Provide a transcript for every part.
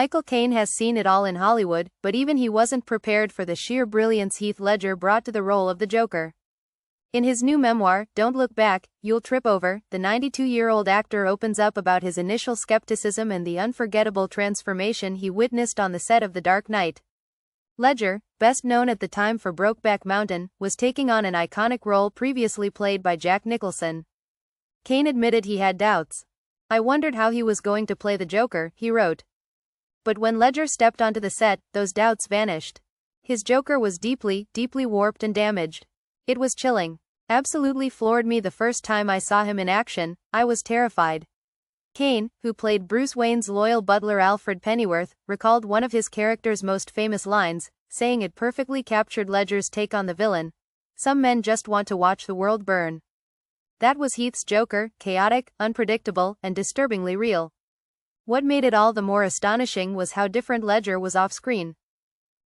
Michael Caine has seen it all in Hollywood, but even he wasn't prepared for the sheer brilliance Heath Ledger brought to the role of the Joker. In his new memoir, Don't Look Back, You'll Trip Over, the 92-year-old actor opens up about his initial skepticism and the unforgettable transformation he witnessed on the set of The Dark Knight. Ledger, best known at the time for Brokeback Mountain, was taking on an iconic role previously played by Jack Nicholson. Caine admitted he had doubts. "I wondered how he was going to play the Joker," he wrote. But when Ledger stepped onto the set, those doubts vanished. His Joker was deeply, deeply warped and damaged. It was chilling. Absolutely floored me the first time I saw him in action. I was terrified. Caine, who played Bruce Wayne's loyal butler Alfred Pennyworth, recalled one of his character's most famous lines, saying it perfectly captured Ledger's take on the villain. "Some men just want to watch the world burn." That was Heath's Joker, chaotic, unpredictable, and disturbingly real. What made it all the more astonishing was how different Ledger was off-screen.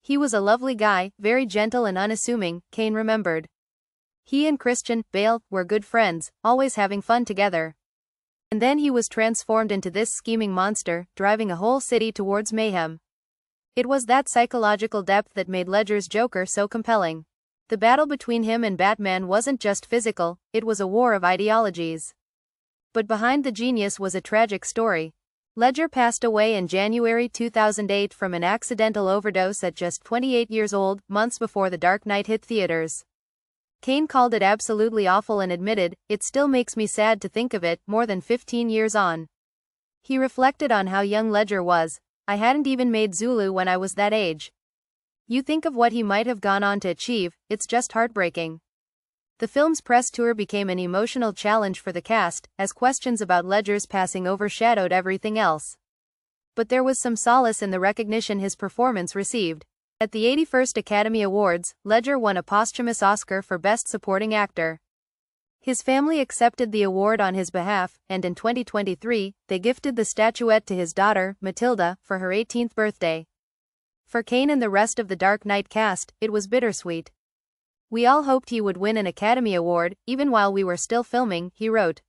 "He was a lovely guy, very gentle and unassuming," Caine remembered. "He and Christian Bale were good friends, always having fun together. And then he was transformed into this scheming monster, driving a whole city towards mayhem." It was that psychological depth that made Ledger's Joker so compelling. The battle between him and Batman wasn't just physical, it was a war of ideologies. But behind the genius was a tragic story. Ledger passed away in January 2008 from an accidental overdose at just 28 years old, months before The Dark Knight hit theaters. Caine called it absolutely awful and admitted, "It still makes me sad to think of it, more than 15 years on." He reflected on how young Ledger was. "I hadn't even made Zulu when I was that age. You think of what he might have gone on to achieve, it's just heartbreaking." The film's press tour became an emotional challenge for the cast, as questions about Ledger's passing overshadowed everything else. But there was some solace in the recognition his performance received. At the 81st Academy Awards, Ledger won a posthumous Oscar for Best Supporting Actor. His family accepted the award on his behalf, and in 2023, they gifted the statuette to his daughter, Matilda, for her 18th birthday. For Caine and the rest of the Dark Knight cast, it was bittersweet. "We all hoped he would win an Academy Award, even while we were still filming," he wrote.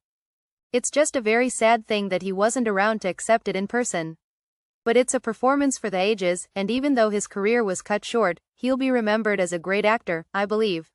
"It's just a very sad thing that he wasn't around to accept it in person. But it's a performance for the ages, and even though his career was cut short, he'll be remembered as a great actor, I believe."